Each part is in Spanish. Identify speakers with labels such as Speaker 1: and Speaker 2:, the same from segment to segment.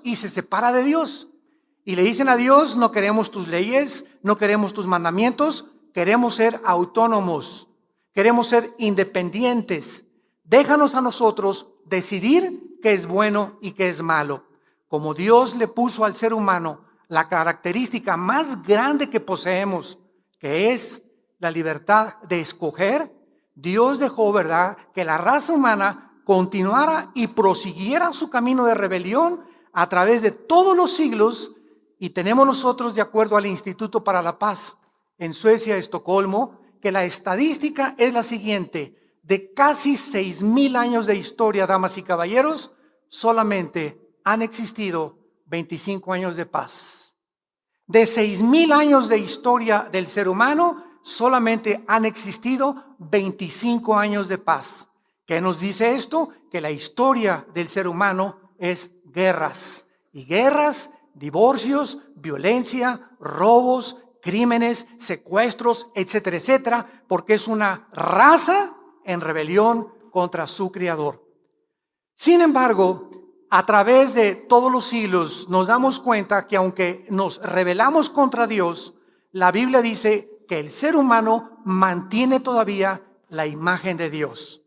Speaker 1: y se separa de Dios. Y le dicen a Dios: no queremos tus leyes, no queremos tus mandamientos, queremos ser autónomos, queremos ser independientes. Déjanos a nosotros decidir qué es bueno y qué es malo. Como Dios le puso al ser humano la característica más grande que poseemos, que es la libertad de escoger, Dios dejó, ¿verdad?, que la raza humana continuara y prosiguiera su camino de rebelión a través de todos los siglos. Y tenemos nosotros, de acuerdo al Instituto para la Paz en Suecia, Estocolmo, que la estadística es la siguiente: de casi 6,000 años de historia, damas y caballeros, solamente han existido 25 años de paz. De 6,000 años de historia del ser humano, solamente han existido 25 años de paz. ¿Qué nos dice esto? Que la historia del ser humano es guerras. Y guerras, divorcios, violencia, robos, crímenes, secuestros, etcétera, etcétera, porque es una raza en rebelión contra su creador. Sin embargo, a través de todos los siglos nos damos cuenta que aunque nos rebelamos contra Dios, la Biblia dice que el ser humano mantiene todavía la imagen de Dios.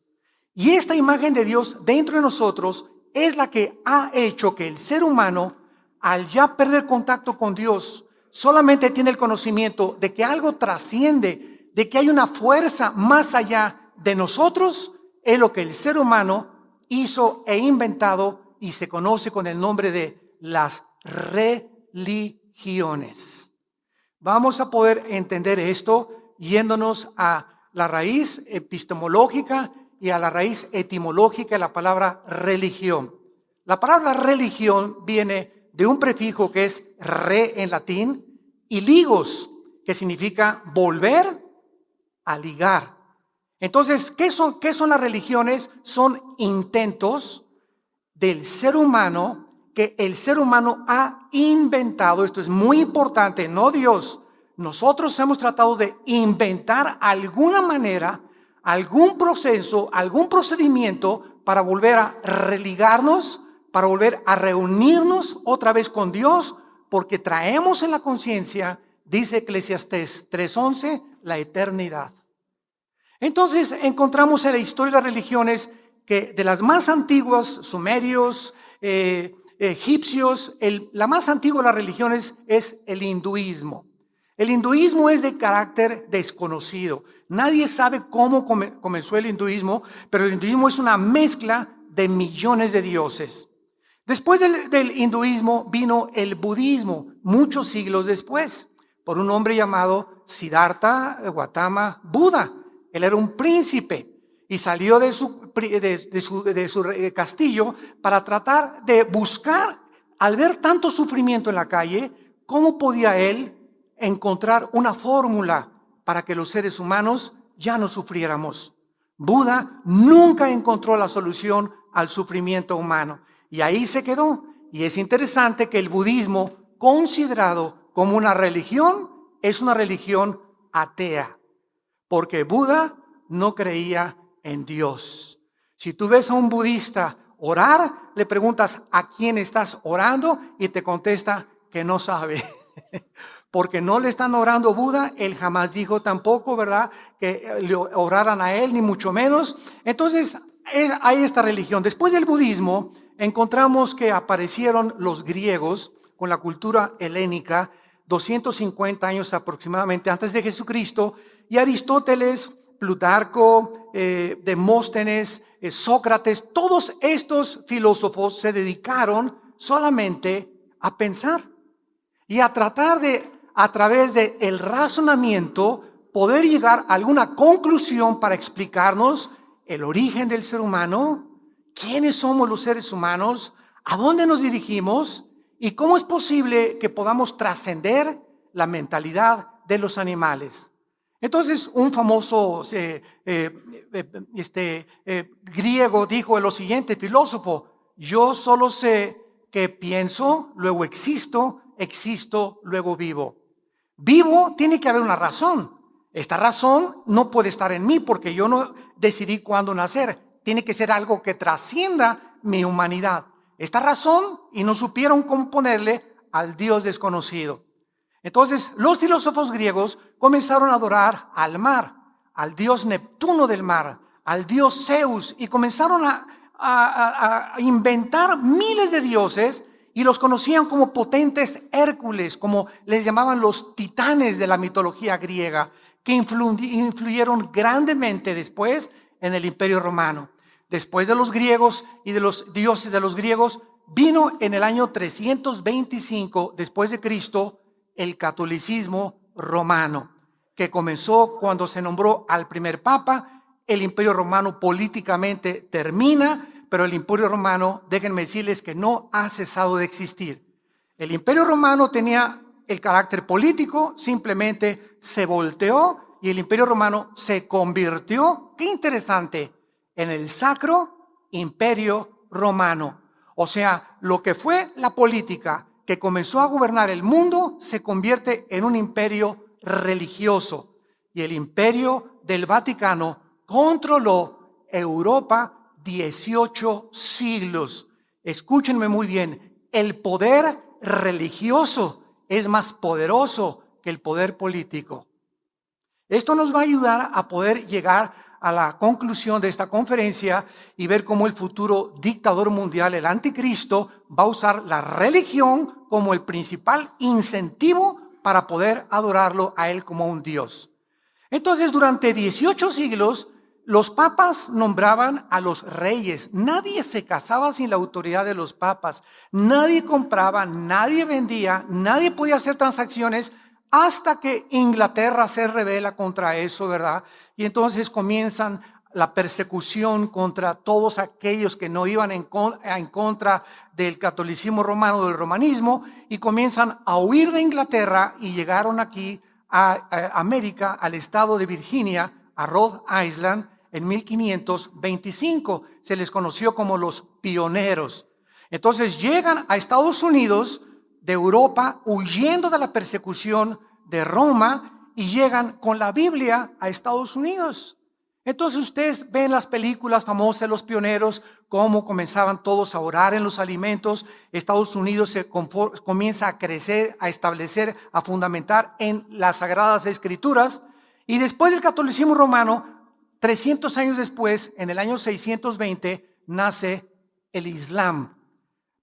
Speaker 1: Y esta imagen de Dios dentro de nosotros es la que ha hecho que el ser humano, al ya perder contacto con Dios, solamente tiene el conocimiento de que algo trasciende, de que hay una fuerza más allá de nosotros. Es lo que el ser humano hizo e inventado y se conoce con el nombre de las religiones. Vamos a poder entender esto yéndonos a la raíz epistemológica y a la raíz etimológica de la palabra religión. La palabra religión viene de un prefijo que es re en latín y ligos, que significa volver a ligar. Entonces, ¿qué son las religiones? Son intentos del ser humano que el ser humano ha inventado. Esto es muy importante, no Dios. Nosotros hemos tratado de inventar alguna manera, algún proceso, algún procedimiento para volver a religarnos, para volver a reunirnos otra vez con Dios, porque traemos en la conciencia, dice Eclesiastés 3:11, la eternidad. Entonces encontramos en la historia de las religiones que de las más antiguas, sumerios, egipcios, la más antigua de las religiones es el hinduismo. El hinduismo es de carácter desconocido. Nadie sabe cómo comenzó el hinduismo, pero el hinduismo es una mezcla de millones de dioses. Después del hinduismo vino el budismo, muchos siglos después, por un hombre llamado Siddhartha Gautama Buda. Él era un príncipe y salió de su castillo para tratar de buscar, al ver tanto sufrimiento en la calle, cómo podía él encontrar una fórmula para que los seres humanos ya no sufriéramos. Buda nunca encontró la solución al sufrimiento humano y ahí se quedó. Y es interesante que el budismo, considerado como una religión, es una religión atea, porque Buda no creía en Dios. Si tú ves a un budista orar, le preguntas a quién estás orando y te contesta que no sabe. Porque no le están orando a Buda, él jamás dijo tampoco, ¿verdad?, que le oraran a él, ni mucho menos. Entonces, hay esta religión. Después del budismo, encontramos que aparecieron los griegos con la cultura helénica, 250 años aproximadamente antes de Jesucristo, y Aristóteles, Plutarco, Demóstenes, Sócrates, todos estos filósofos se dedicaron solamente a pensar y a tratar de, a través del razonamiento, poder llegar a alguna conclusión para explicarnos el origen del ser humano, quiénes somos los seres humanos, a dónde nos dirigimos y cómo es posible que podamos trascender la mentalidad de los animales. Entonces, un famoso griego dijo lo siguiente, filósofo: yo solo sé que pienso, luego existo, existo, luego vivo. Vivo, tiene que haber una razón. Esta razón no puede estar en mí porque yo no decidí cuándo nacer. Tiene que ser algo que trascienda mi humanidad. esta razón y no supieron cómo ponerle al Dios desconocido. Entonces los filósofos griegos comenzaron a adorar al mar, al dios Neptuno del mar, al dios Zeus, y comenzaron a inventar miles de dioses y los conocían como potentes Hércules, como les llamaban los titanes de la mitología griega, que influyeron grandemente después en el Imperio Romano. Después de los griegos y de los dioses de los griegos, vino en el año 325 después de Cristo el catolicismo romano, que comenzó cuando se nombró al primer papa. El Imperio Romano políticamente termina, pero el Imperio Romano, déjenme decirles que no ha cesado de existir. El Imperio Romano tenía el carácter político, simplemente se volteó y el Imperio Romano se convirtió, qué interesante, en el Sacro Imperio Romano. O sea, lo que fue la política que comenzó a gobernar el mundo se convierte en un imperio religioso. Y el Imperio del Vaticano controló Europa 18 siglos. Escúchenme muy bien, el poder religioso es más poderoso que el poder político. Esto nos va a ayudar a poder llegar a la conclusión de esta conferencia y ver cómo el futuro dictador mundial, el anticristo, va a usar la religión como el principal incentivo para poder adorarlo a él como un Dios. Entonces, durante 18 siglos, los papas nombraban a los reyes. Nadie se casaba sin la autoridad de los papas. Nadie compraba, nadie vendía, nadie podía hacer transacciones hasta que Inglaterra se rebela contra eso, ¿verdad? Y entonces comienzan la persecución contra todos aquellos que no iban en contra del catolicismo romano, del romanismo, y comienzan a huir de Inglaterra y llegaron aquí a América, al estado de Virginia, a Rhode Island, en 1525. Se les conoció como los pioneros. Entonces llegan a Estados Unidos de Europa huyendo de la persecución de Roma y llegan con la Biblia a Estados Unidos. Entonces ustedes ven las películas famosas de los pioneros, cómo comenzaban todos a orar en los alimentos. Estados Unidos se comienza a crecer, a establecer, a fundamentar en las Sagradas Escrituras. Y después del catolicismo romano, 300 años después, en el año 620, nace el Islam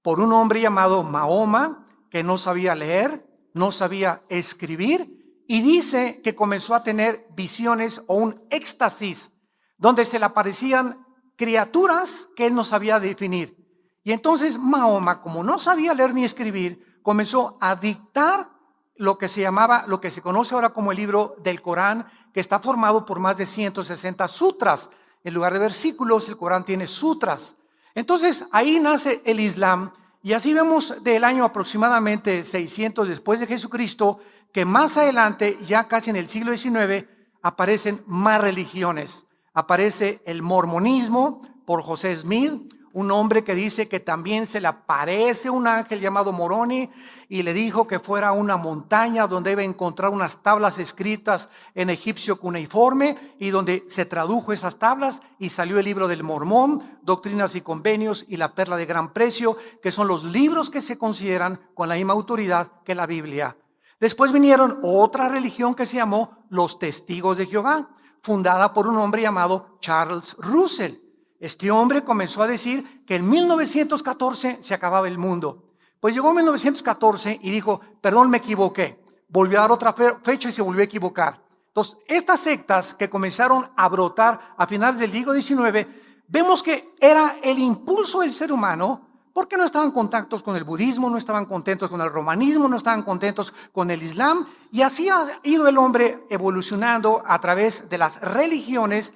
Speaker 1: por un hombre llamado Mahoma, que no sabía leer, no sabía escribir, y dice que comenzó a tener visiones o un éxtasis donde se le aparecían criaturas que él no sabía definir. Y entonces Mahoma, como no sabía leer ni escribir, comenzó a dictar lo que se conoce ahora como el libro del Corán, que está formado por más de 160 sutras. En lugar de versículos, el Corán tiene sutras. Entonces ahí nace el Islam. Y así vemos del año aproximadamente 600 después de Jesucristo, que más adelante, ya casi en el siglo XIX, aparecen más religiones. Aparece el mormonismo por José Smith, un hombre que dice que también se le aparece un ángel llamado Moroni y le dijo que fuera a una montaña donde iba a encontrar unas tablas escritas en egipcio cuneiforme y donde se tradujo esas tablas y salió el libro del Mormón, Doctrinas y Convenios y la Perla de Gran Precio, que son los libros que se consideran con la misma autoridad que la Biblia. Después vinieron otra religión que se llamó los Testigos de Jehová, fundada por un hombre llamado Charles Russell. Este hombre comenzó a decir que en 1914 se acababa el mundo. Pues llegó 1914 y dijo, perdón, me equivoqué. Volvió a dar otra fecha y se volvió a equivocar. Entonces, estas sectas que comenzaron a brotar a finales del siglo XIX, vemos que era el impulso del ser humano, porque no estaban contentos con el budismo, no estaban contentos con el romanismo, no estaban contentos con el islam, y así ha ido el hombre evolucionando a través de las religiones.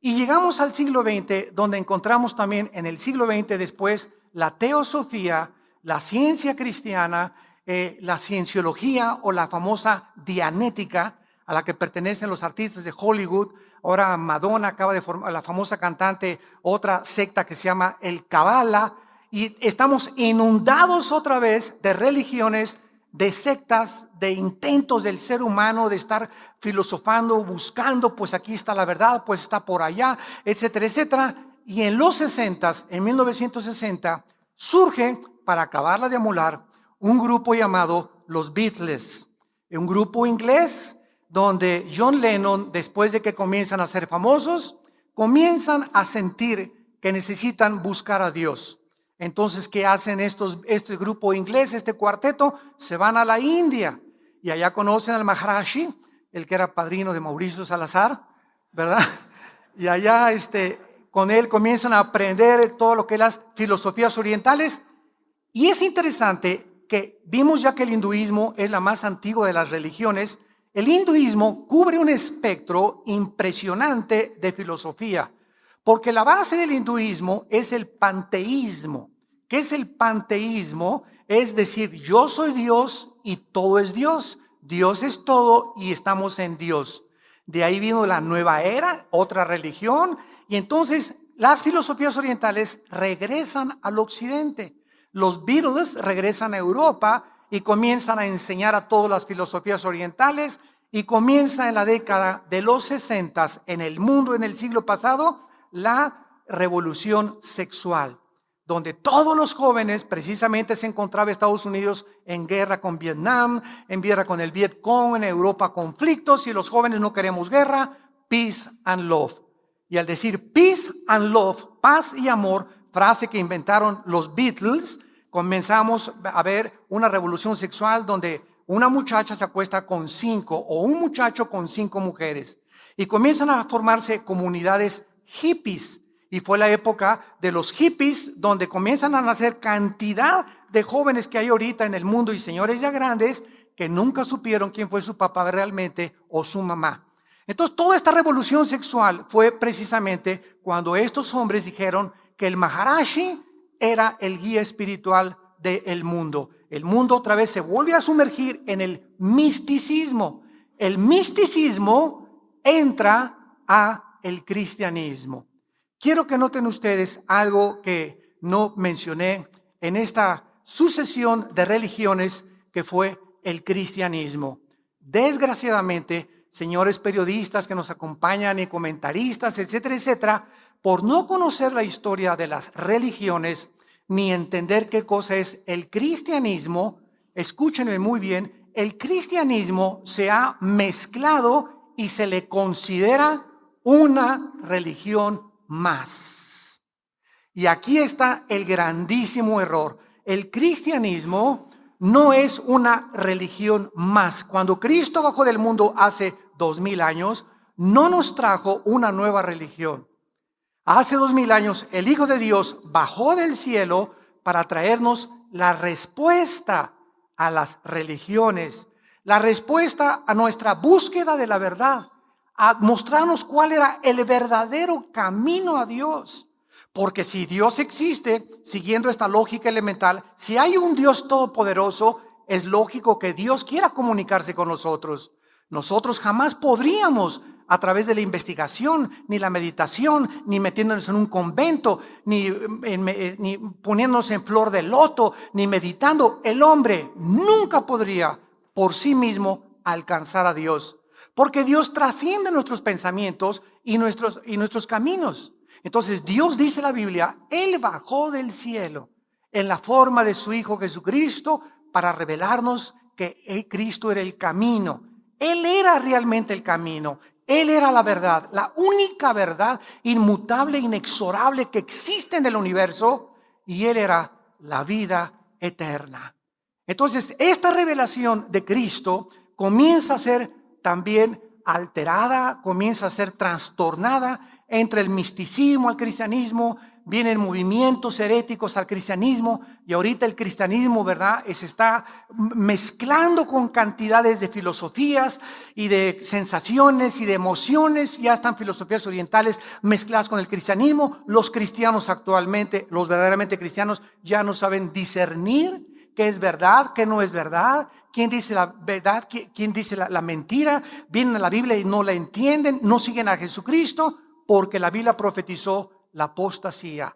Speaker 1: Y llegamos al siglo XX, donde encontramos también en el siglo XX después la teosofía, la ciencia cristiana, la cienciología o la famosa dianética a la que pertenecen los artistas de Hollywood. Ahora Madonna acaba de formar, la famosa cantante, otra secta que se llama el Kabbalah, y estamos inundados otra vez de religiones, de sectas, de intentos del ser humano de estar filosofando, buscando, pues aquí está la verdad, pues está por allá, etcétera, etcétera. Y en los 60, en 1960, surge, para acabarla de amolar, un grupo llamado los Beatles, un grupo inglés donde John Lennon, después de que comienzan a ser famosos, comienzan a sentir que necesitan buscar a Dios. Entonces, ¿qué hacen este grupo inglés, este cuarteto? Se van a la India y allá conocen al Maharishi, el que era padrino de Mauricio Salazar, ¿verdad? Y allá con él comienzan a aprender todo lo que es las filosofías orientales. Y es interesante que vimos ya que el hinduismo es la más antigua de las religiones. El hinduismo cubre un espectro impresionante de filosofía, porque la base del hinduismo es el panteísmo. ¿Qué es el panteísmo? Es decir, yo soy Dios y todo es Dios. Dios es todo y estamos en Dios. De ahí vino la nueva era, otra religión, y entonces las filosofías orientales regresan al occidente. Los Beatles regresan a Europa y comienzan a enseñar a todas las filosofías orientales, y comienza en la década de los 60 en el mundo, en el siglo pasado, la revolución sexual, donde todos los jóvenes, precisamente se encontraba Estados Unidos en guerra con Vietnam, en guerra con el Vietcong, en Europa conflictos, y los jóvenes no queremos guerra, peace and love. Y al decir peace and love, paz y amor, frase que inventaron los Beatles, comenzamos a ver una revolución sexual donde una muchacha se acuesta con 5 o un muchacho con 5 mujeres, y comienzan a formarse comunidades hippies. Y fue la época de los hippies, donde comienzan a nacer cantidad de jóvenes que hay ahorita en el mundo, y señores ya grandes que nunca supieron quién fue su papá realmente o su mamá. Entonces, toda esta revolución sexual fue precisamente cuando estos hombres dijeron que el Maharishi era el guía espiritual del mundo. El mundo otra vez se vuelve a sumergir en el misticismo. El misticismo entra a el cristianismo. Quiero que noten ustedes algo que no mencioné en esta sucesión de religiones que fue el cristianismo. Desgraciadamente, señores periodistas que nos acompañan y comentaristas, etcétera, etcétera, por no conocer la historia de las religiones ni entender qué cosa es el cristianismo, escúchenme muy bien, el cristianismo se ha mezclado y se le considera una religión más. Y aquí está el grandísimo error. El cristianismo no es una religión más. Cuando Cristo bajó del mundo hace 2000 años, no nos trajo una nueva religión. Hace 2000 años el Hijo de Dios bajó del cielo para traernos la respuesta a las religiones, la respuesta a nuestra búsqueda de la verdad, a mostrarnos cuál era el verdadero camino a Dios. Porque si Dios existe, siguiendo esta lógica elemental, si hay un Dios todopoderoso, es lógico que Dios quiera comunicarse con nosotros. Nosotros jamás podríamos, a través de la investigación, ni la meditación, ni metiéndonos en un convento, ni poniéndonos en flor de loto, ni meditando, el hombre nunca podría por sí mismo alcanzar a Dios. Porque Dios trasciende nuestros pensamientos y nuestros caminos. Entonces Dios, dice la Biblia, Él bajó del cielo en la forma de su Hijo Jesucristo para revelarnos que Cristo era el camino. Él era realmente el camino. Él era la verdad, la única verdad inmutable, inexorable que existe en el universo, y Él era la vida eterna. Entonces, esta revelación de Cristo comienza a ser también alterada, comienza a ser trastornada entre el misticismo al cristianismo. Vienen movimientos heréticos al cristianismo, y ahorita el cristianismo, ¿verdad?, se está mezclando con cantidades de filosofías y de sensaciones y de emociones. Ya están filosofías orientales mezcladas con el cristianismo. Los cristianos actualmente, los verdaderamente cristianos, ya no saben discernir qué es verdad, qué no es verdad, quién dice la verdad, quién dice la mentira. Vienen a la Biblia y no la entienden, no siguen a Jesucristo, porque la Biblia profetizó la apostasía,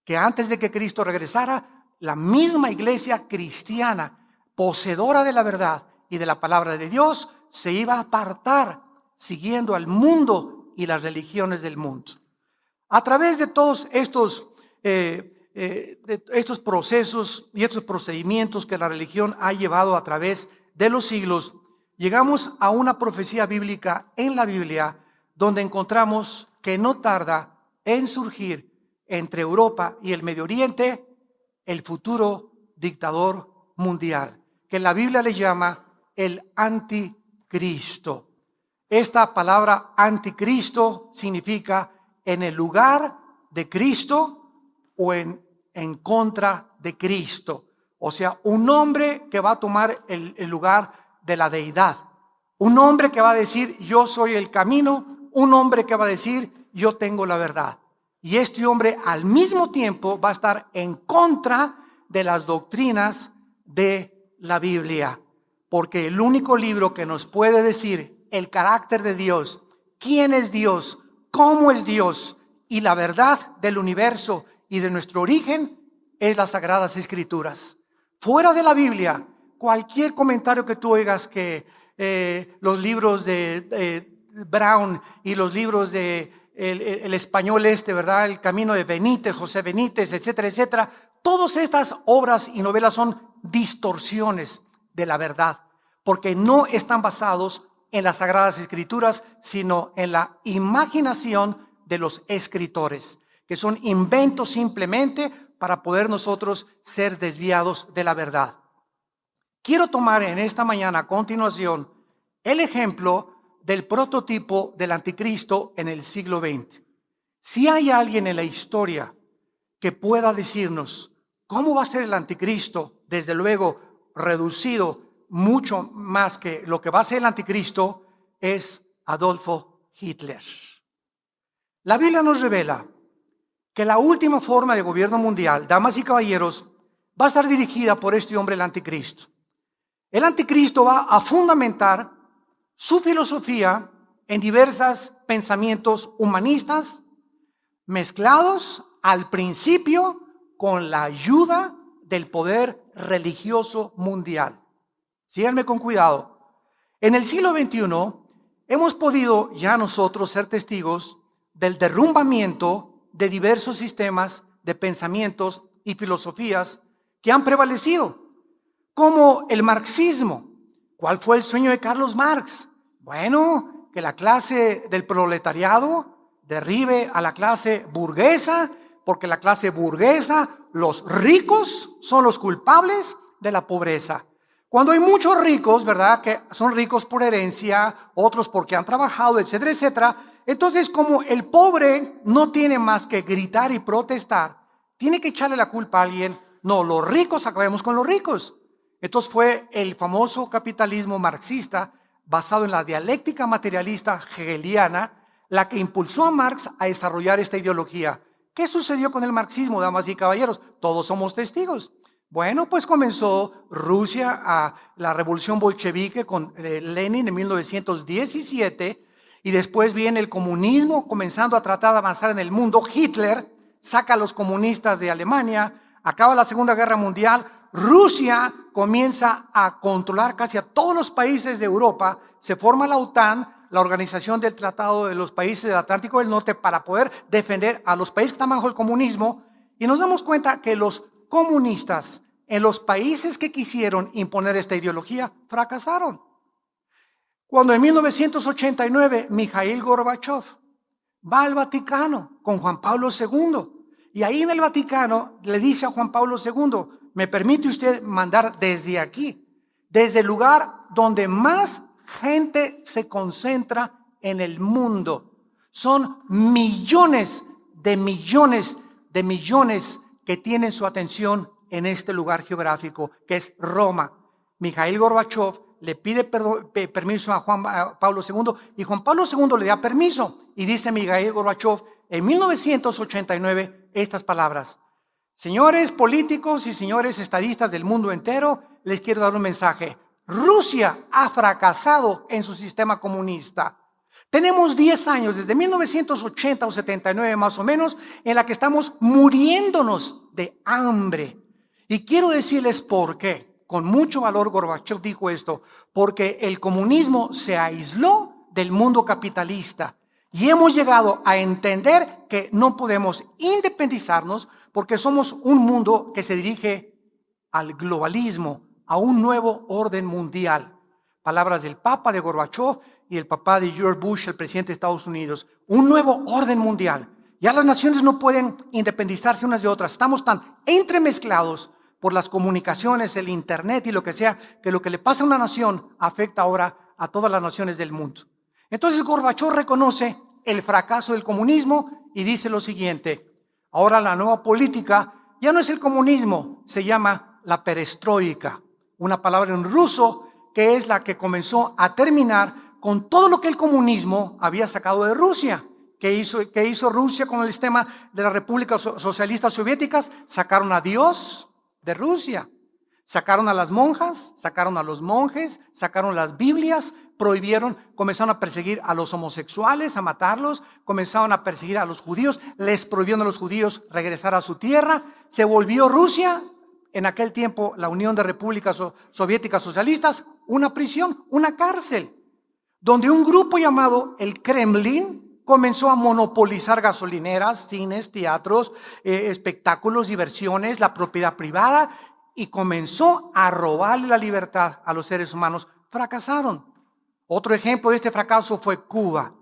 Speaker 1: que antes de que Cristo regresara, la misma iglesia cristiana, poseedora de la verdad y de la palabra de Dios, se iba a apartar siguiendo al mundo y las religiones del mundo. A través de todos estos de estos procesos y estos procedimientos que la religión ha llevado a través de los siglos, llegamos a una profecía bíblica en la Biblia donde encontramos que no tarda en surgir entre Europa y el Medio Oriente el futuro dictador mundial, que la Biblia le llama el anticristo. Esta palabra anticristo significa en el lugar de Cristo o en contra de Cristo. O sea, un hombre que va a tomar el lugar de la deidad. Un hombre que va a decir, yo soy el camino. Un hombre que va a decir, yo tengo la verdad. Y este hombre al mismo tiempo va a estar en contra de las doctrinas de la Biblia. Porque el único libro que nos puede decir el carácter de Dios, quién es Dios, cómo es Dios y la verdad del universo y de nuestro origen es las Sagradas Escrituras. Fuera de la Biblia, cualquier comentario que tú oigas que los libros de Brown y los libros de el español ¿verdad? El Camino de Benítez, José Benítez, etcétera, etcétera. Todas estas obras y novelas son distorsiones de la verdad, porque no están basados en las Sagradas Escrituras, sino en la imaginación de los escritores, que son inventos simplemente para poder nosotros ser desviados de la verdad. Quiero tomar en esta mañana a continuación el ejemplo del prototipo del anticristo en el siglo XX. Si hay alguien en la historia que pueda decirnos cómo va a ser el anticristo, desde luego reducido mucho más que lo que va a ser el anticristo, es Adolfo Hitler. La Biblia nos revela que la última forma de gobierno mundial, damas y caballeros, va a estar dirigida por este hombre, el anticristo. El anticristo va a fundamentar su filosofía en diversos pensamientos humanistas mezclados al principio con la ayuda del poder religioso mundial. Síganme con cuidado. En el siglo XXI hemos podido ya nosotros ser testigos del derrumbamiento de diversos sistemas de pensamientos y filosofías que han prevalecido, como el marxismo. ¿Cuál fue el sueño de Carlos Marx? Bueno, que la clase del proletariado derribe a la clase burguesa, porque la clase burguesa, los ricos, son los culpables de la pobreza. Cuando hay muchos ricos, ¿verdad? Que son ricos por herencia, otros porque han trabajado, etcétera, etcétera. Entonces, como el pobre no tiene más que gritar y protestar, tiene que echarle la culpa a alguien. No, los ricos, acabemos con los ricos. Entonces fue el famoso capitalismo marxista basado en la dialéctica materialista hegeliana la que impulsó a Marx a desarrollar esta ideología. ¿Qué sucedió con el marxismo, damas y caballeros? Todos somos testigos. Bueno, pues comenzó Rusia a la revolución bolchevique con Lenin en 1917 y después viene el comunismo comenzando a tratar de avanzar en el mundo. Hitler saca a los comunistas de Alemania, acaba la Segunda Guerra Mundial, Rusia comienza a controlar casi a todos los países de Europa, se forma la OTAN, la Organización del Tratado de los Países del Atlántico del Norte, para poder defender a los países que están bajo el comunismo, y nos damos cuenta que los comunistas en los países que quisieron imponer esta ideología fracasaron. Cuando en 1989 Mikhail Gorbachev va al Vaticano con Juan Pablo II, y ahí en el Vaticano le dice a Juan Pablo II, ¿me permite usted mandar desde aquí, desde el lugar donde más gente se concentra en el mundo? Son millones de millones de millones que tienen su atención en este lugar geográfico, que es Roma. Mikhail Gorbachev le pide permiso a Juan Pablo II y Juan Pablo II le da permiso. Y dice Mikhail Gorbachev en 1989 estas palabras: señores políticos y señores estadistas del mundo entero, les quiero dar un mensaje. Rusia ha fracasado en su sistema comunista. Tenemos 10 años, desde 1980 o 79 más o menos, en la que estamos muriéndonos de hambre. Y quiero decirles por qué. Con mucho valor Gorbachev dijo esto, porque el comunismo se aisló del mundo capitalista. Y hemos llegado a entender que no podemos independizarnos porque somos un mundo que se dirige al globalismo, a un nuevo orden mundial. Palabras del Papa, de Gorbachev, y el papá de George Bush, el presidente de Estados Unidos. Un nuevo orden mundial. Ya las naciones no pueden independizarse unas de otras. Estamos tan entremezclados por las comunicaciones, el internet y lo que sea, que lo que le pasa a una nación afecta ahora a todas las naciones del mundo. Entonces Gorbachev reconoce el fracaso del comunismo y dice lo siguiente: ahora la nueva política ya no es el comunismo, se llama la perestroika, una palabra en ruso que es la que comenzó a terminar con todo lo que el comunismo había sacado de Rusia. ¿Qué hizo Rusia con el sistema de las repúblicas socialistas soviéticas? Sacaron a Dios de Rusia, sacaron a las monjas, sacaron a los monjes, sacaron las Biblias, prohibieron, comenzaron a perseguir a los homosexuales, a matarlos, comenzaron a perseguir a los judíos, les prohibieron a los judíos regresar a su tierra. Se volvió Rusia, en aquel tiempo la Unión de Repúblicas Soviéticas Socialistas, una prisión, una cárcel, donde un grupo llamado el Kremlin comenzó a monopolizar gasolineras, cines, teatros, espectáculos, diversiones, la propiedad privada, y comenzó a robarle la libertad a los seres humanos. Fracasaron. Otro ejemplo de este fracaso fue Cuba.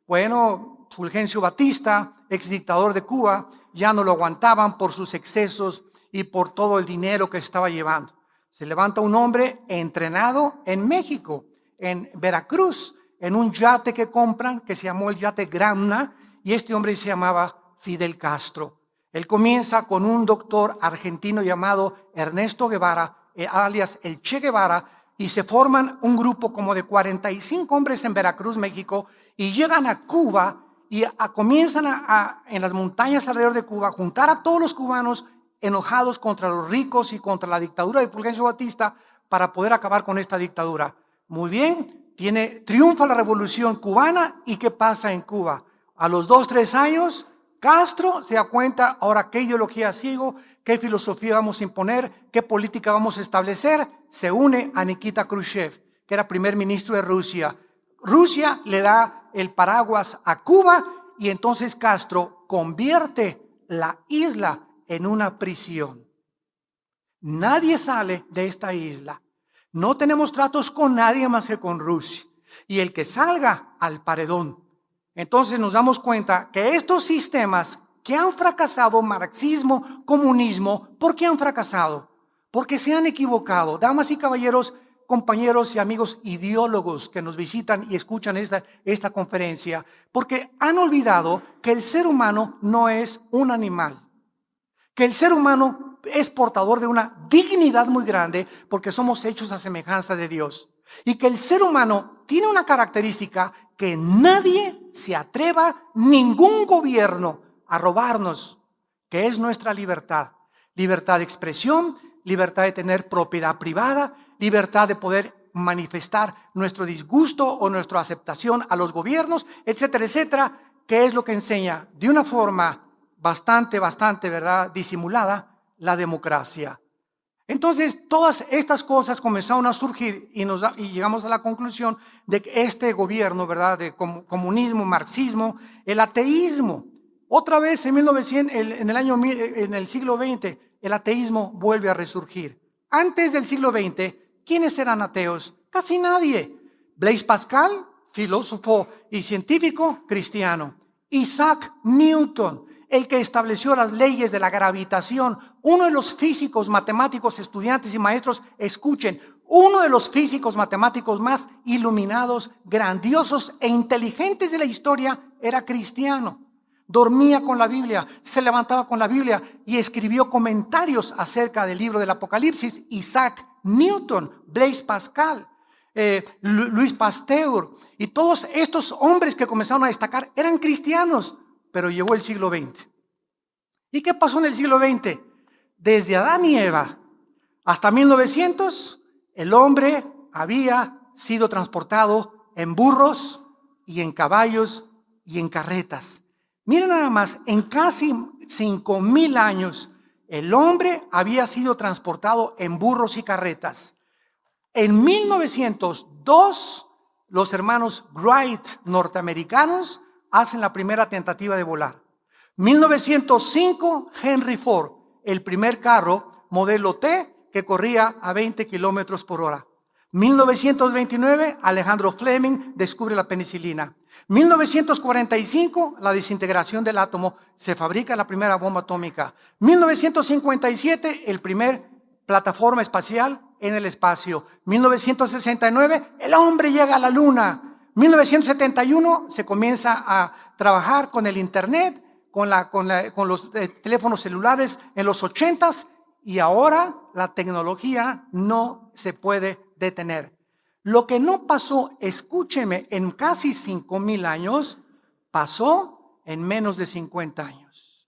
Speaker 1: Bueno, Fulgencio Batista, exdictador de Cuba, ya no lo aguantaban por sus excesos y por todo el dinero que se estaba llevando. Se levanta un hombre entrenado en México, en Veracruz, en un yate que compran que se llamó el yate Gramna, y este hombre se llamaba Fidel Castro. Él comienza con un doctor argentino llamado Ernesto Guevara, alias el Che Guevara, y se forman un grupo como de 45 hombres en Veracruz, México, y llegan a Cuba y comienzan en las montañas alrededor de Cuba, juntar a todos los cubanos enojados contra los ricos y contra la dictadura de Fulgencio Batista para poder acabar con esta dictadura. Muy bien, triunfa la revolución cubana, y ¿qué pasa en Cuba? A los 2-3 años, Castro se da cuenta, ahora qué ideología sigo, qué filosofía vamos a imponer, qué política vamos a establecer. Se une a Nikita Khrushchev, que era primer ministro de Rusia. Rusia le da el paraguas a Cuba, y entonces Castro convierte la isla en una prisión. Nadie sale de esta isla. No tenemos tratos con nadie más que con Rusia. Y el que salga al paredón. Entonces nos damos cuenta que estos sistemas que han fracasado, marxismo, comunismo, ¿por qué han fracasado? Porque se han equivocado. Damas y caballeros, compañeros y amigos ideólogos que nos visitan y escuchan esta conferencia, porque han olvidado que el ser humano no es un animal, que el ser humano es portador de una dignidad muy grande porque somos hechos a semejanza de Dios, y que el ser humano tiene una característica que nadie se atreva, ningún gobierno, a robarnos, que es nuestra libertad. Libertad de expresión, libertad de tener propiedad privada, libertad de poder manifestar nuestro disgusto o nuestra aceptación a los gobiernos, etcétera, etcétera, que es lo que enseña de una forma bastante, ¿verdad?, disimulada, la democracia. Entonces, todas estas cosas comenzaron a surgir y llegamos a la conclusión de que este gobierno, ¿verdad?, de comunismo, marxismo, el ateísmo, otra vez en el siglo XX, el ateísmo vuelve a resurgir. Antes del siglo XX, ¿quiénes eran ateos? Casi nadie. Blaise Pascal, filósofo y científico cristiano. Isaac Newton, el que estableció las leyes de la gravitación, uno de los físicos, matemáticos, estudiantes y maestros, escuchen, uno de los físicos matemáticos más iluminados, grandiosos e inteligentes de la historia, era cristiano. Dormía con la Biblia, se levantaba con la Biblia y escribió comentarios acerca del libro del Apocalipsis. Isaac Newton, Blaise Pascal, Louis Pasteur, y todos estos hombres que comenzaron a destacar eran cristianos, pero llegó el siglo XX. ¿Y qué pasó en el siglo XX? Desde Adán y Eva hasta 1900, el hombre había sido transportado en burros y en caballos y en carretas. Miren nada más, en casi 5,000 años, el hombre había sido transportado en burros y carretas. En 1902, los hermanos Wright norteamericanos hacen la primera tentativa de volar. 1905, Henry Ford, el primer carro modelo T que corría a 20 kilómetros por hora. 1929, Alejandro Fleming descubre la penicilina. 1945, la desintegración del átomo, se fabrica la primera bomba atómica. 1957, el primer plataforma espacial en el espacio. 1969, el hombre llega a la luna. 1971, se comienza a trabajar con el internet, con los teléfonos celulares en los 80s, y ahora la tecnología no se puede detener. Lo que no pasó, escúcheme, en casi 5,000 años, pasó en menos de 50 años.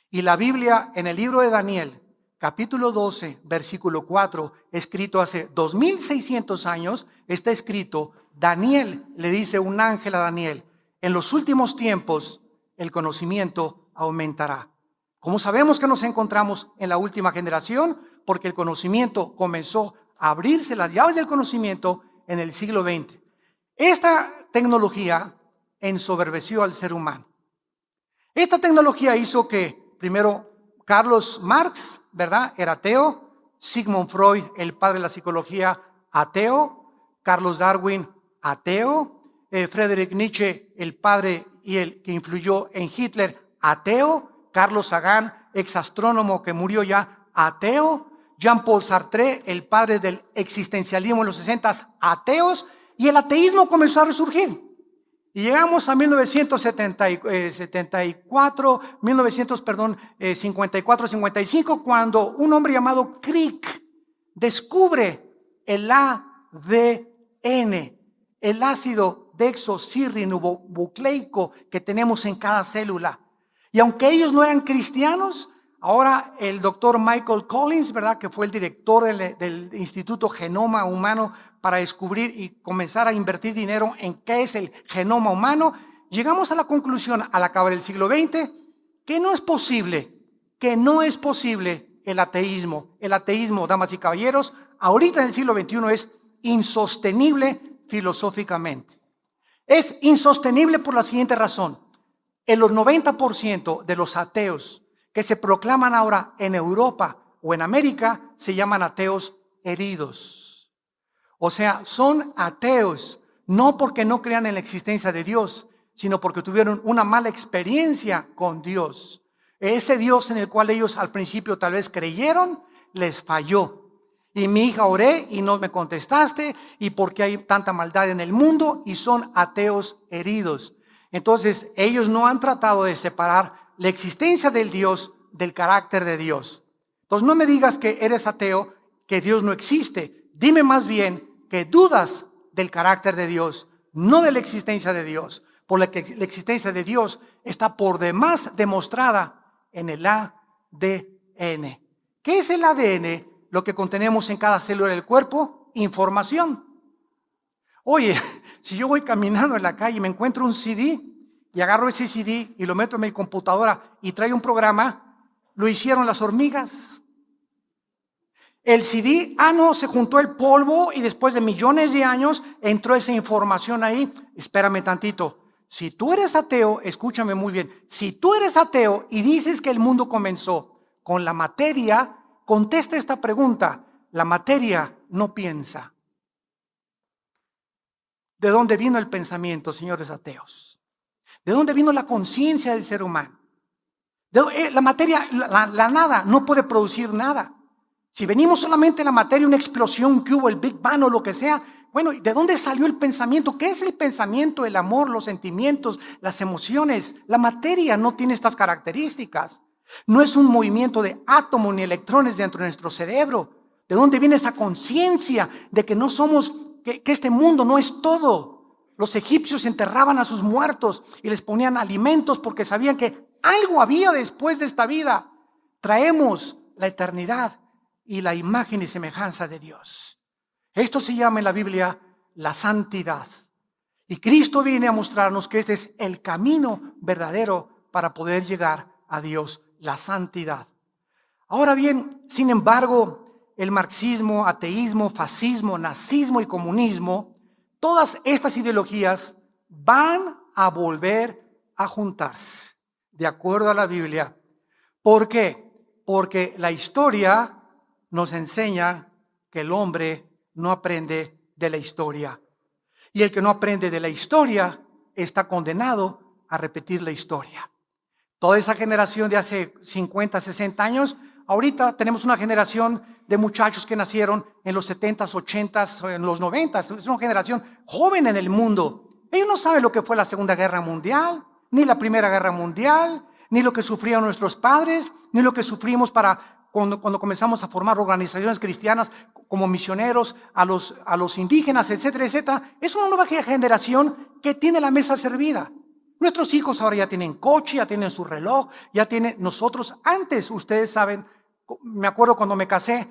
Speaker 1: Y la Biblia, en el libro de Daniel, capítulo 12, versículo 4, escrito hace 2600 años, está escrito: Daniel, le dice un ángel a Daniel, en los últimos tiempos el conocimiento aumentará. ¿Cómo sabemos que nos encontramos en la última generación? Porque el conocimiento comenzó a abrirse, las llaves del conocimiento, en el siglo XX. Esta tecnología ensoberbeció al ser humano. Esta tecnología hizo que, primero, Carlos Marx, ¿verdad?, era ateo. Sigmund Freud, el padre de la psicología, ateo. Carlos Darwin, ateo. Friedrich Nietzsche, el padre y el que influyó en Hitler, ateo. Carlos Sagan, exastrónomo que murió ya, ateo. Jean-Paul Sartre, el padre del existencialismo en los 60s, ateos. Y el ateísmo comenzó a resurgir. Y llegamos a 1954-55, cuando un hombre llamado Crick descubre el ADN, el ácido desoxirribonucleico que tenemos en cada célula. Y aunque ellos no eran cristianos, ahora el doctor Michael Collins, ¿verdad?, que fue el director del Instituto Genoma Humano para descubrir y comenzar a invertir dinero en qué es el genoma humano, llegamos a la conclusión al acabar el siglo XX que no es posible el ateísmo. El ateísmo, damas y caballeros, ahorita en el siglo XXI es insostenible filosóficamente. Es insostenible por la siguiente razón. El 90% de los ateos que se proclaman ahora en Europa o en América se llaman ateos heridos. O sea, son ateos no porque no crean en la existencia de Dios, sino porque tuvieron una mala experiencia con Dios. Ese Dios en el cual ellos al principio tal vez creyeron, les falló. Y mi hija, oré y no me contestaste, y porque hay tanta maldad en el mundo, y son ateos heridos. Entonces, ellos no han tratado de separar la existencia del Dios del carácter de Dios. Entonces, no me digas que eres ateo, que Dios no existe. Dime más bien que dudas del carácter de Dios, no de la existencia de Dios, por la que la existencia de Dios está por demás demostrada en el ADN. ¿Qué es el ADN? Lo que contenemos en cada célula del cuerpo: información. Oye, si yo voy caminando en la calle y me encuentro un CD y agarro ese CD y lo meto en mi computadora y trae un programa, lo hicieron las hormigas. El CD, no, se juntó el polvo y después de millones de años entró esa información ahí. Espérame tantito. Si tú eres ateo, escúchame muy bien. Si tú eres ateo y dices que el mundo comenzó con la materia, contesta esta pregunta: la materia no piensa. ¿De dónde vino el pensamiento, señores ateos? ¿De dónde vino la conciencia del ser humano? La materia, la nada, no puede producir nada. Si venimos solamente de la materia, una explosión que hubo, el Big Bang o lo que sea, bueno, ¿de dónde salió el pensamiento? ¿Qué es el pensamiento? El amor, los sentimientos, las emociones. La materia no tiene estas características. No es un movimiento de átomos ni electrones dentro de nuestro cerebro. ¿De dónde viene esa conciencia de que no somos, que este mundo no es todo? Los egipcios enterraban a sus muertos y les ponían alimentos porque sabían que algo había después de esta vida. Traemos la eternidad y la imagen y semejanza de Dios. Esto se llama en la Biblia la santidad. Y Cristo viene a mostrarnos que este es el camino verdadero para poder llegar a Dios, la santidad. Ahora bien, sin embargo, el marxismo, ateísmo, fascismo, nazismo y comunismo, todas estas ideologías van a volver a juntarse. de acuerdo a la Biblia. ¿Por qué? Porque la historia nos enseña que el hombre no aprende de la historia. Y el que no aprende de la historia está condenado a repetir la historia. Toda esa generación de hace 50, 60 años, ahorita tenemos una generación de muchachos que nacieron en los 70s, 80s, en los 90s. Es una generación joven en el mundo. Ellos no saben lo que fue la Segunda Guerra Mundial, ni la Primera Guerra Mundial, ni lo que sufrieron nuestros padres, ni lo que sufrimos cuando comenzamos a formar organizaciones cristianas como misioneros a los indígenas, etcétera, etcétera. Es una nueva generación que tiene la mesa servida. Nuestros hijos ahora ya tienen coche, ya tienen su reloj, ya tienen nosotros. Antes, ustedes saben, me acuerdo cuando me casé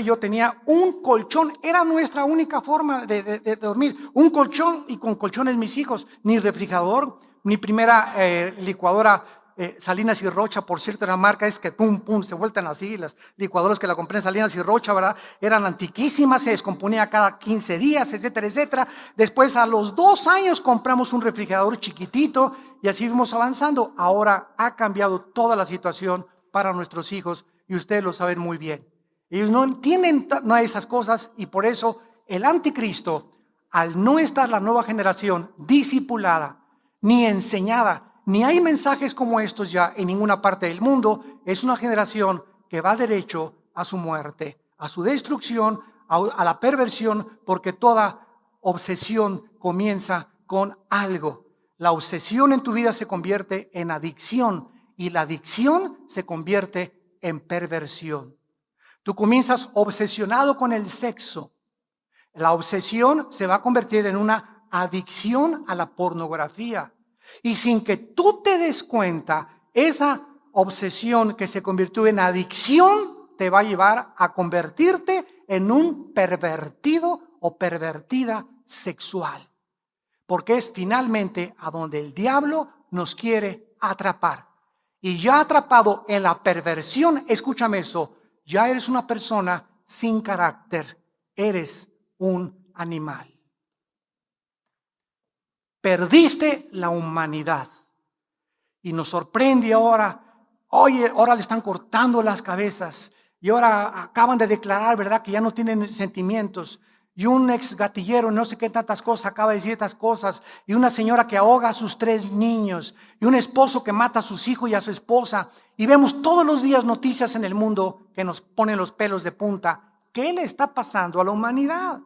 Speaker 1: yo tenía un colchón, era nuestra única forma de dormir. Un colchón y con colchones mis hijos, ni refrigerador, ni primera licuadora Salinas y Rocha, por cierto, la marca es que pum, pum, se vueltan así, las licuadoras que la compré en Salinas y Rocha, ¿verdad? Eran antiquísimas, se descomponía cada 15 días, etcétera, etcétera. Después a los 2 años compramos un refrigerador chiquitito y así fuimos avanzando. Ahora ha cambiado toda la situación para nuestros hijos y ustedes lo saben muy bien. Ellos no entienden nada de esas cosas y por eso el anticristo, al no estar la nueva generación discipulada ni enseñada, ni hay mensajes como estos ya en ninguna parte del mundo, es una generación que va derecho a su muerte, a su destrucción, a la perversión, porque toda obsesión comienza con algo. La obsesión en tu vida se convierte en adicción y la adicción se convierte en perversión. Tú comienzas obsesionado con el sexo. La obsesión se va a convertir en una adicción a la pornografía. Y sin que tú te des cuenta, esa obsesión que se convirtió en adicción te va a llevar a convertirte en un pervertido o pervertida sexual. Porque es finalmente a donde el diablo nos quiere atrapar. Y ya atrapado en la perversión, escúchame eso, ya eres una persona sin carácter, eres un animal. Perdiste la humanidad. Y nos sorprende ahora, oye, ahora le están cortando las cabezas. Y ahora acaban de declarar, ¿verdad?, que ya no tienen sentimientos. Y un ex gatillero, no sé qué tantas cosas, acaba de decir estas cosas. Y una señora que ahoga a sus 3 niños. Y un esposo que mata a sus hijos y a su esposa. Y vemos todos los días noticias en el mundo que nos ponen los pelos de punta. ¿Qué le está pasando a la humanidad?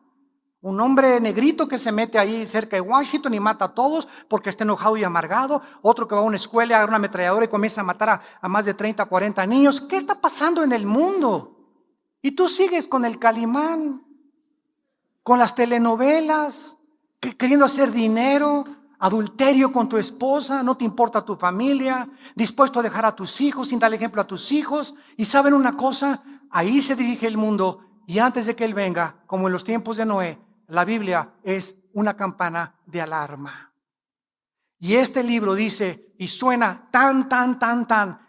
Speaker 1: Un hombre negrito que se mete ahí cerca de Washington y mata a todos porque está enojado y amargado. Otro que va a una escuela, agarra una ametralladora y comienza a matar a más de 30, 40 niños. ¿Qué está pasando en el mundo? Y tú sigues con el Calimán, con las telenovelas, queriendo hacer dinero, adulterio con tu esposa, no te importa tu familia, dispuesto a dejar a tus hijos, sin dar ejemplo a tus hijos. Y ¿saben una cosa? Ahí se dirige el mundo y antes de que Él venga, como en los tiempos de Noé, la Biblia es una campana de alarma. Y este libro dice, y suena tan,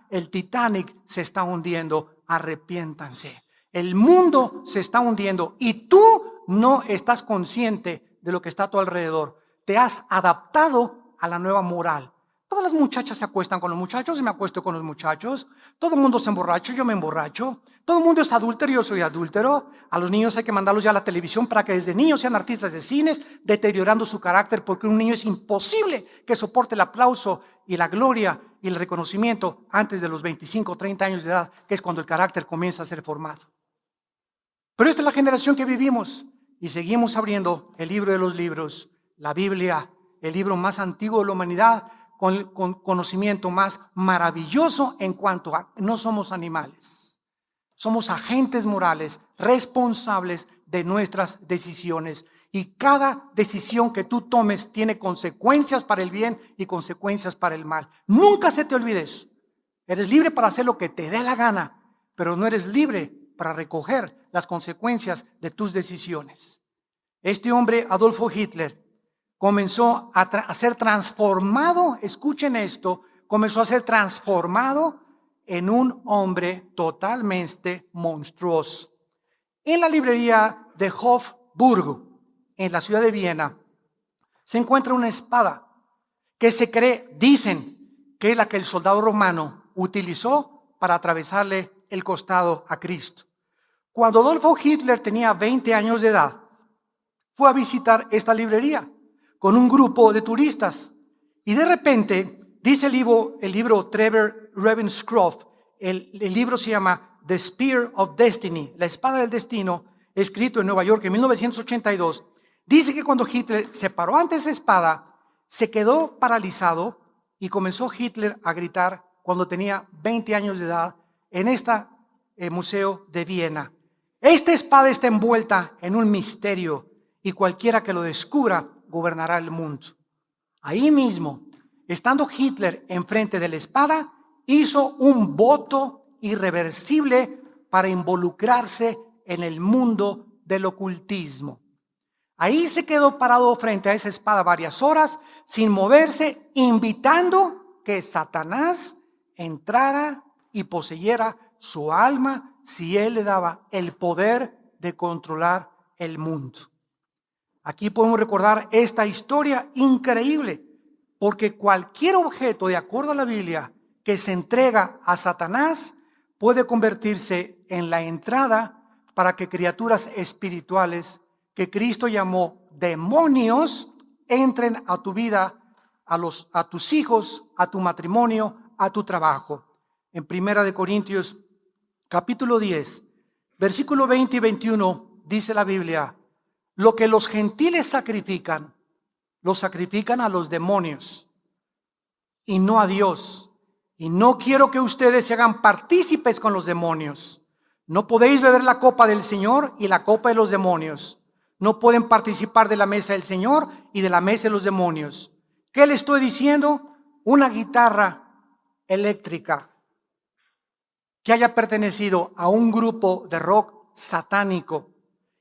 Speaker 1: el Titanic se está hundiendo, arrepiéntanse. El mundo se está hundiendo y tú no estás consciente de lo que está a tu alrededor. Te has adaptado a la nueva moral. Todas las muchachas se acuestan con los muchachos y me acuesto con los muchachos. Todo el mundo se emborracha, yo me emborracho. Todo el mundo es adúltero, yo soy adúltero. A los niños hay que mandarlos ya a la televisión para que desde niños sean artistas de cines, deteriorando su carácter, porque un niño es imposible que soporte el aplauso y la gloria y el reconocimiento antes de los 25 o 30 años de edad, que es cuando el carácter comienza a ser formado. Pero esta es la generación que vivimos y seguimos abriendo el libro de los libros, la Biblia, el libro más antiguo de la humanidad, con conocimiento más maravilloso en cuanto a no somos animales. Somos agentes morales responsables de nuestras decisiones y cada decisión que tú tomes tiene consecuencias para el bien y consecuencias para el mal. Nunca se te olvide eso. Eres libre para hacer lo que te dé la gana, pero no eres libre para recoger las consecuencias de tus decisiones. Este hombre, Adolfo Hitler, comenzó a ser transformado, escuchen esto, comenzó a ser transformado en un hombre totalmente monstruoso. En la librería de Hofburg, en la ciudad de Viena, se encuentra una espada que se cree, dicen, que es la que el soldado romano utilizó para atravesarle el costado a Cristo. Cuando Adolfo Hitler tenía 20 años de edad, fue a visitar esta librería con un grupo de turistas. Y de repente, dice el libro Trevor Ravenscroft, el libro se llama The Spear of Destiny, la espada del destino, escrito en Nueva York en 1982. Dice que cuando Hitler se paró ante esa espada, se quedó paralizado y comenzó Hitler a gritar cuando tenía 20 años de edad en este museo de Viena. Esta espada está envuelta en un misterio y cualquiera que lo descubra gobernará el mundo. Ahí mismo, estando Hitler enfrente de la espada, hizo un voto irreversible para involucrarse en el mundo del ocultismo. Ahí se quedó parado frente a esa espada varias horas, sin moverse, invitando que Satanás entrara y poseyera su alma si él le daba el poder de controlar el mundo. Aquí podemos recordar esta historia increíble, porque cualquier objeto, de acuerdo a la Biblia, que se entrega a Satanás, puede convertirse en la entrada para que criaturas espirituales que Cristo llamó demonios entren a tu vida, a tus hijos, a tu matrimonio, a tu trabajo. En 1 Corintios capítulo 10, versículo 20 y 21, dice la Biblia: lo que los gentiles sacrifican, lo sacrifican a los demonios y no a Dios. Y no quiero que ustedes se hagan partícipes con los demonios. No podéis beber la copa del Señor y la copa de los demonios. No pueden participar de la mesa del Señor y de la mesa de los demonios. ¿Qué le estoy diciendo? Una guitarra eléctrica que haya pertenecido a un grupo de rock satánico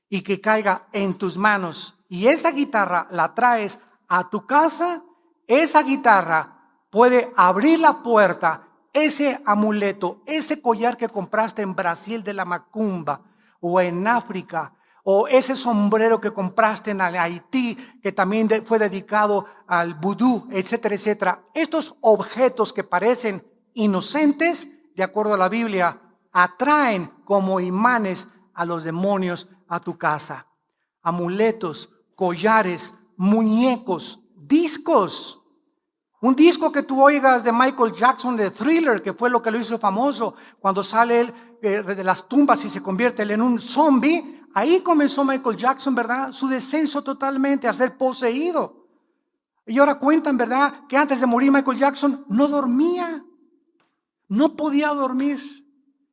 Speaker 1: y que caiga en tus manos y esa guitarra la traes a tu casa, esa guitarra puede abrir la puerta, ese amuleto, ese collar que compraste en Brasil de la macumba o en África, o ese sombrero que compraste en Haití, que también fue dedicado al vudú, etcétera, etcétera. Estos objetos que parecen inocentes, de acuerdo a la Biblia, atraen como imanes a los demonios a tu casa. Amuletos, collares, muñecos, discos. Un disco que tú oigas de Michael Jackson, de Thriller, que fue lo que lo hizo famoso, cuando sale él de las tumbas y se convierte él en un zombie. Ahí comenzó Michael Jackson, ¿verdad? Su descenso totalmente a ser poseído. Y ahora cuentan, ¿verdad?, que antes de morir Michael Jackson no dormía. No podía dormir.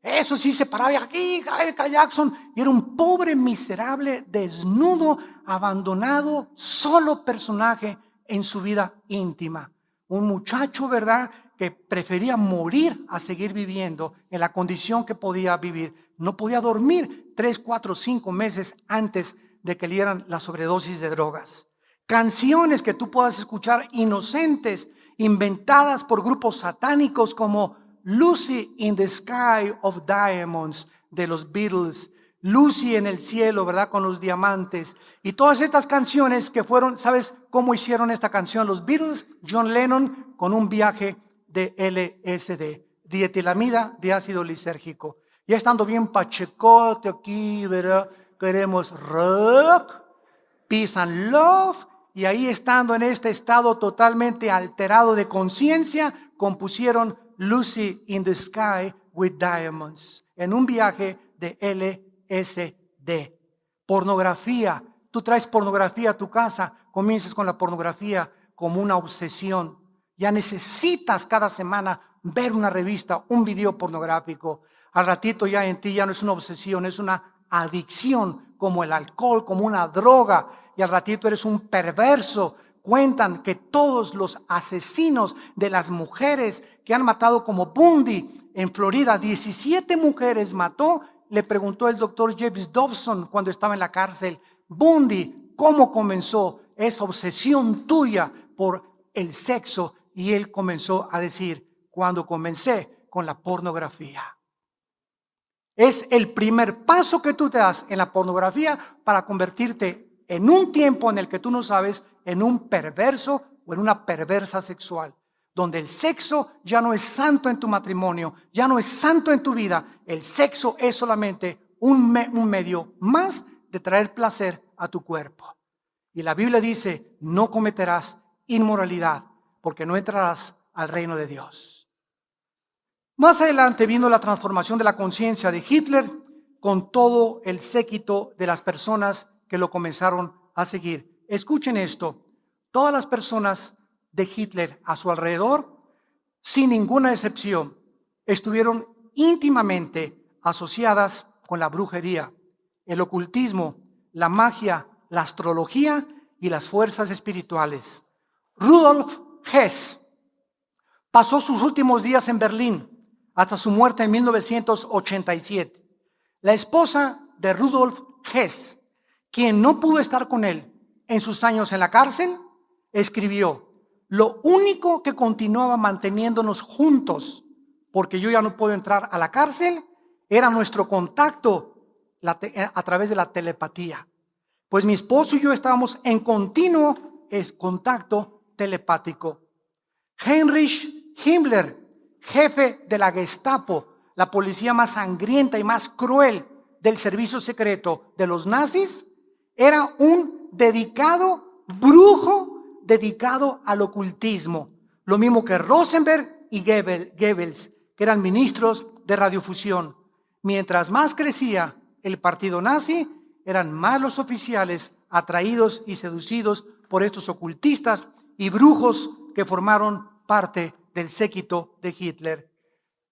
Speaker 1: Eso sí, se paraba aquí, Michael Jackson. Y era un pobre, miserable, desnudo, abandonado, solo personaje en su vida íntima. Un muchacho, ¿verdad?, que prefería morir a seguir viviendo en la condición que podía vivir. No podía dormir 3, 4, 5 meses antes de que le dieran la sobredosis de drogas. Canciones que tú puedas escuchar inocentes, inventadas por grupos satánicos como Lucy in the Sky of Diamonds de los Beatles, Lucy en el cielo, ¿verdad?, con los diamantes. Y todas estas canciones que fueron, ¿sabes cómo hicieron esta canción? Los Beatles, John Lennon, con un viaje de LSD, dietilamida de ácido lisérgico. Ya estando bien pachecote aquí, ¿verdad?, queremos rock, peace and love. Y ahí, estando en este estado totalmente alterado de conciencia, compusieron Lucy in the Sky with Diamonds, en un viaje de LSD. Pornografía. Tú traes pornografía a tu casa, comienzas con la pornografía como una obsesión. Ya necesitas cada semana ver una revista, un video pornográfico. Al ratito ya en ti ya no es una obsesión, es una adicción, como el alcohol, como una droga. Y al ratito eres un perverso. Cuentan que todos los asesinos de las mujeres que han matado, como Bundy en Florida, 17 mujeres mató. Le preguntó el doctor James Dobson cuando estaba en la cárcel: Bundy, ¿cómo comenzó esa obsesión tuya por el sexo? Y él comenzó a decir: cuando comencé con la pornografía. Es el primer paso que tú te das en la pornografía para convertirte en un tiempo en el que tú no sabes en un perverso o en una perversa sexual. donde el sexo ya no es santo en tu matrimonio, ya no es santo en tu vida. El sexo es solamente un medio más de traer placer a tu cuerpo. Y la Biblia dice, no cometerás inmoralidad, porque no entrarás al reino de Dios. Más adelante vino la transformación de la conciencia de Hitler con todo el séquito de las personas que lo comenzaron a seguir. Escuchen esto, todas las personas de Hitler a su alrededor, sin ninguna excepción, estuvieron íntimamente asociadas con la brujería, el ocultismo, la magia, la astrología y las fuerzas espirituales. Rudolf Hess pasó sus últimos días en Berlín hasta su muerte en 1987. La esposa de Rudolf Hess, quien no pudo estar con él en sus años en la cárcel, escribió: lo único que continuaba manteniéndonos juntos, porque yo ya no puedo entrar a la cárcel, era nuestro contacto a través de la telepatía. Pues mi esposo y yo estábamos en continuo contacto telepático. Heinrich Himmler, jefe de la Gestapo, la policía más sangrienta y más cruel del servicio secreto de los nazis, era un dedicado brujo, dedicado al ocultismo. Lo mismo que Rosenberg y Goebbels, que eran ministros de radiofusión. Mientras más crecía el partido nazi, eran más los oficiales atraídos y seducidos por estos ocultistas y brujos que formaron parte del séquito de Hitler.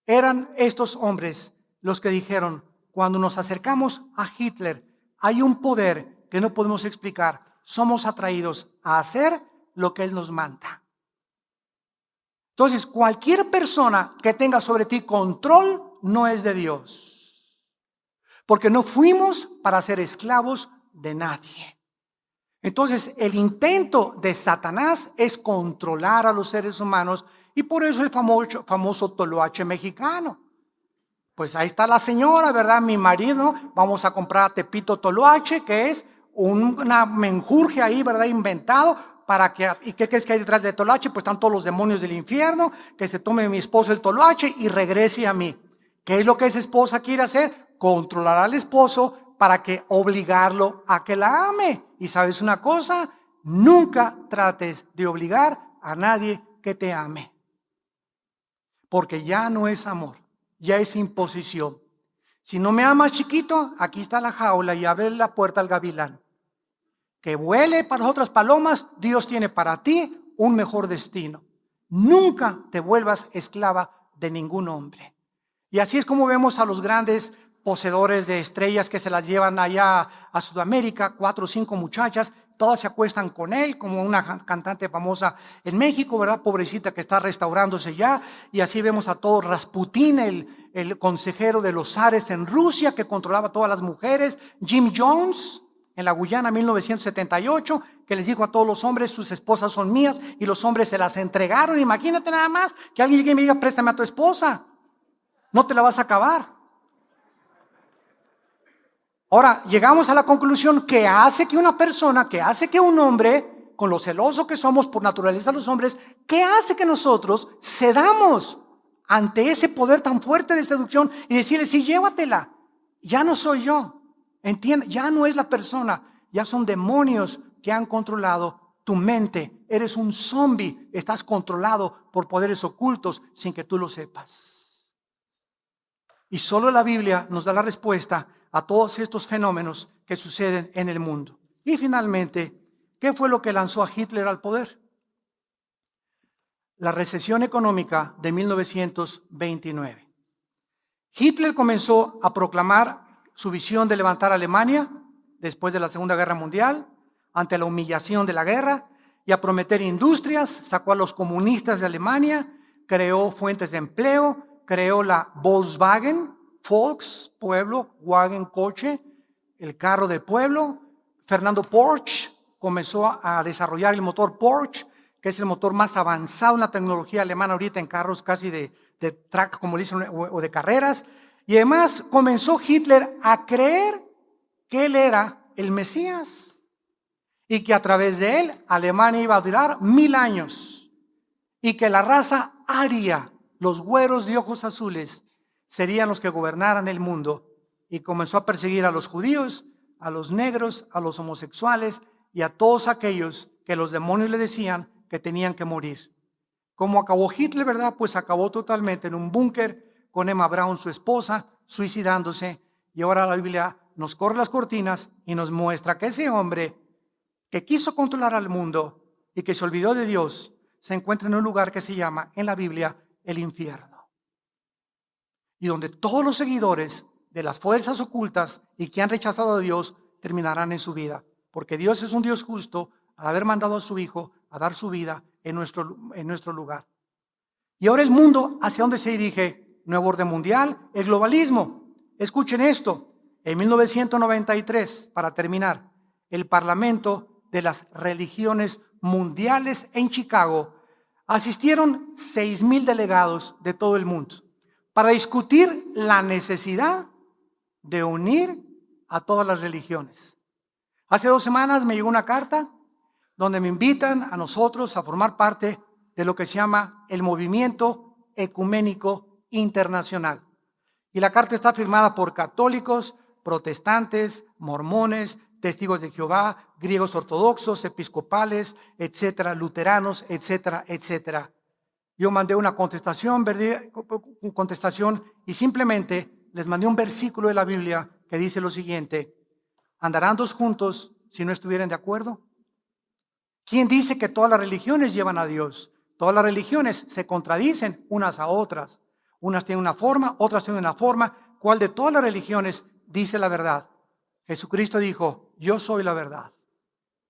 Speaker 1: Eran estos hombres los que dijeron: cuando nos acercamos a Hitler, hay un poder que no podemos explicar. Somos atraídos a hacer lo que él nos manda. Entonces, cualquier persona que tenga sobre ti control no es de Dios, porque no fuimos para ser esclavos de nadie. Entonces, el intento de Satanás es controlar a los seres humanos, y por eso el famoso toloache mexicano. Pues ahí está la señora, ¿verdad? Mi marido, vamos a comprar a Tepito toloache, que es una menjurje ahí, ¿verdad? Inventado para que, ¿y qué crees que hay detrás de toloache? Pues están todos los demonios del infierno, que se tome mi esposo el toloache y regrese a mí. ¿Qué es lo que esa esposa quiere hacer? Controlar al esposo para que obligarlo a que la ame. Y ¿sabes una cosa? Nunca trates de obligar a nadie que te ame, porque ya no es amor, ya es imposición. Si no me amas, chiquito, aquí está la jaula y abre la puerta al gavilán. Que vuele para las otras palomas, Dios tiene para ti un mejor destino. Nunca te vuelvas esclava de ningún hombre. Y así es como vemos a los grandes poseedores de estrellas que se las llevan allá a Sudamérica, 4 o 5 muchachas, todas se acuestan con él, como una cantante famosa en México, ¿verdad? Pobrecita, que está restaurándose ya. Y así vemos a todo Rasputín, el consejero de los zares en Rusia, que controlaba todas las mujeres. Jim Jones, en la Guyana, 1978, que les dijo a todos los hombres: sus esposas son mías, y los hombres se las entregaron. Imagínate nada más que alguien llegue y me diga: préstame a tu esposa, no te la vas a acabar. Ahora, llegamos a la conclusión: que hace que una persona, que hace que un hombre, con lo celoso que somos por naturaleza los hombres, ¿qué hace que nosotros cedamos ante ese poder tan fuerte de seducción y decirle: sí, llévatela? Ya no soy yo, entiende, ya no es la persona, ya son demonios que han controlado tu mente. Eres un zombie, estás controlado por poderes ocultos sin que tú lo sepas. Y solo la Biblia nos da la respuesta a todos estos fenómenos que suceden en el mundo. Y finalmente, ¿qué fue lo que lanzó a Hitler al poder? La recesión económica de 1929. Hitler comenzó a proclamar su visión de levantar a Alemania después de la Segunda Guerra Mundial, ante la humillación de la guerra, y a prometer industrias. Sacó a los comunistas de Alemania, creó fuentes de empleo, creó la Volkswagen, Volks, pueblo, wagen, coche, el carro del pueblo. Fernando Porsche comenzó a desarrollar el motor Porsche, que es el motor más avanzado en la tecnología alemana ahorita en carros casi de track, como dicen, o de carreras. Y además comenzó Hitler a creer que él era el Mesías y que a través de él Alemania iba a durar 1000 años. y que la raza aria, los güeros de ojos azules, serían los que gobernaran el mundo. Y comenzó a perseguir a los judíos, a los negros, a los homosexuales y a todos aquellos que los demonios le decían que tenían que morir. Como acabó Hitler, ¿verdad? Pues acabó totalmente en un búnker con Emma Brown, su esposa, suicidándose. Y ahora la Biblia nos corre las cortinas y nos muestra que ese hombre que quiso controlar al mundo y que se olvidó de Dios, se encuentra en un lugar que se llama en la Biblia el infierno. Y donde todos los seguidores de las fuerzas ocultas y que han rechazado a Dios terminarán en su vida. Porque Dios es un Dios justo al haber mandado a su Hijo a dar su vida en nuestro lugar. Y ahora el mundo, ¿hacia dónde se dirige? Nuevo orden mundial, el globalismo. Escuchen esto. En 1993, para terminar, el Parlamento de las Religiones Mundiales en Chicago asistieron 6,000 delegados de todo el mundo para discutir la necesidad de unir a todas las religiones. Hace 2 semanas me llegó una carta donde me invitan a nosotros a formar parte de lo que se llama el Movimiento Ecuménico Internacional. Y la carta está firmada por católicos, protestantes, mormones, testigos de Jehová, griegos ortodoxos, episcopales, etcétera, luteranos, etcétera, etcétera. Yo mandé una contestación y simplemente les mandé un versículo de la Biblia que dice lo siguiente: ¿andarán dos juntos si no estuvieran de acuerdo? ¿Quién dice que todas las religiones llevan a Dios? Todas las religiones se contradicen unas a otras. Unas tienen una forma, otras tienen una forma. ¿Cuál de todas las religiones dice la verdad? Jesucristo dijo: yo soy la verdad.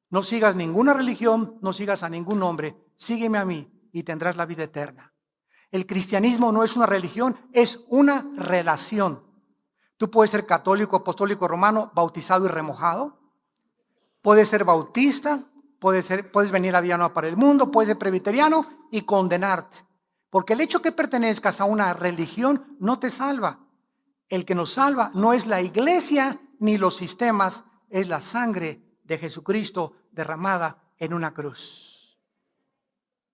Speaker 1: No sigas ninguna religión, no sigas a ningún hombre. Sígueme a mí y tendrás la vida eterna. El cristianismo no es una religión, es una relación. Tú puedes ser católico, apostólico, romano, bautizado y remojado. Puedes ser bautista, puedes venir a Villanueva para el Mundo, puedes ser presbiteriano y condenarte. Porque el hecho que pertenezcas a una religión no te salva. El que nos salva no es la iglesia ni los sistemas, es la sangre de Jesucristo derramada en una cruz.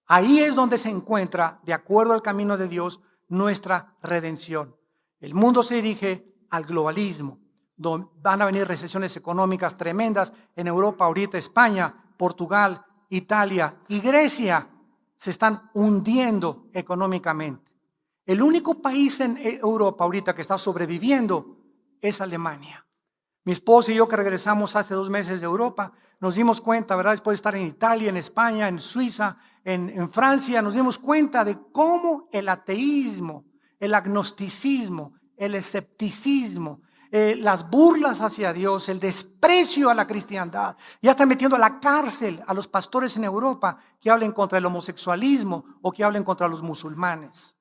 Speaker 1: Ahí es donde se encuentra, de acuerdo al camino de Dios, nuestra redención. El mundo se dirige al globalismo, donde van a venir recesiones económicas tremendas en Europa ahorita. España, Portugal, Italia y Grecia se están hundiendo económicamente. El único país en Europa ahorita que está sobreviviendo es Alemania. Mi esposa y yo, que regresamos hace 2 meses de Europa, nos dimos cuenta, ¿verdad? Después de estar en Italia, en España, en Suiza, en Francia, nos dimos cuenta de cómo el ateísmo, el agnosticismo, el escepticismo, las burlas hacia Dios, el desprecio a la cristiandad, ya están metiendo a la cárcel a los pastores en Europa que hablen contra el homosexualismo o que hablen contra los musulmanes.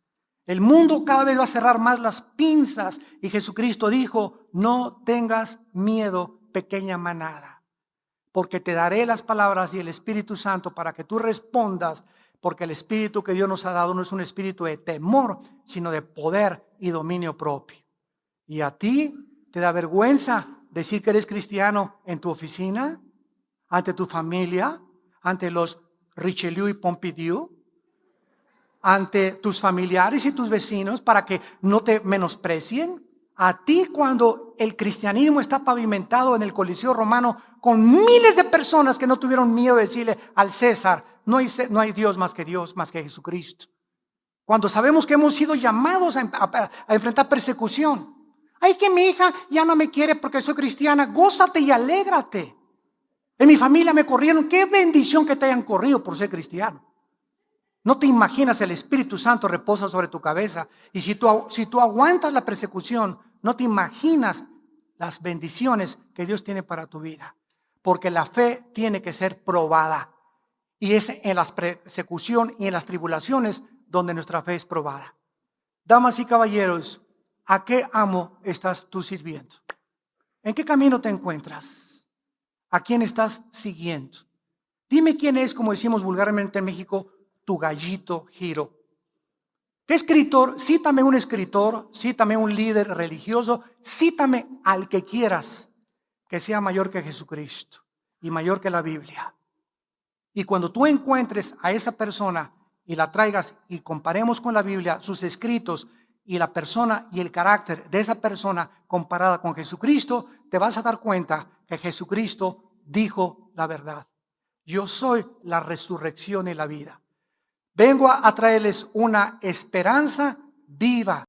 Speaker 1: El mundo cada vez va a cerrar más las pinzas y Jesucristo dijo: no tengas miedo, pequeña manada, porque te daré las palabras y el Espíritu Santo para que tú respondas, porque el espíritu que Dios nos ha dado no es un espíritu de temor, sino de poder y dominio propio. ¿Y a ti te da vergüenza decir que eres cristiano en tu oficina, ante tu familia, ante los Richelieu y Pompidou, ante tus familiares y tus vecinos, para que no te menosprecien? A ti, cuando el cristianismo está pavimentado en el Coliseo Romano con miles de personas que no tuvieron miedo de decirle al César: no hay Dios, más que Jesucristo. Cuando sabemos que hemos sido llamados a enfrentar persecución. Ay, que mi hija ya no me quiere porque soy cristiana. Gózate y alégrate. En mi familia me corrieron. Qué bendición que te hayan corrido por ser cristiano. No te imaginas, el Espíritu Santo reposa sobre tu cabeza. Y si tú aguantas la persecución, no te imaginas las bendiciones que Dios tiene para tu vida. Porque la fe tiene que ser probada. Y es en la persecución y en las tribulaciones donde nuestra fe es probada. Damas y caballeros, ¿a qué amo estás tú sirviendo? ¿En qué camino te encuentras? ¿A quién estás siguiendo? Dime quién es, como decimos vulgarmente en México, tu gallito giro. ¿Qué escritor? Cítame un escritor, cítame un líder religioso, cítame al que quieras que sea mayor que Jesucristo y mayor que la Biblia. Y cuando tú encuentres a esa persona y la traigas y comparemos con la Biblia, sus escritos y la persona y el carácter de esa persona comparada con Jesucristo, te vas a dar cuenta que Jesucristo dijo la verdad. Yo soy la resurrección y la vida. Vengo a traerles una esperanza viva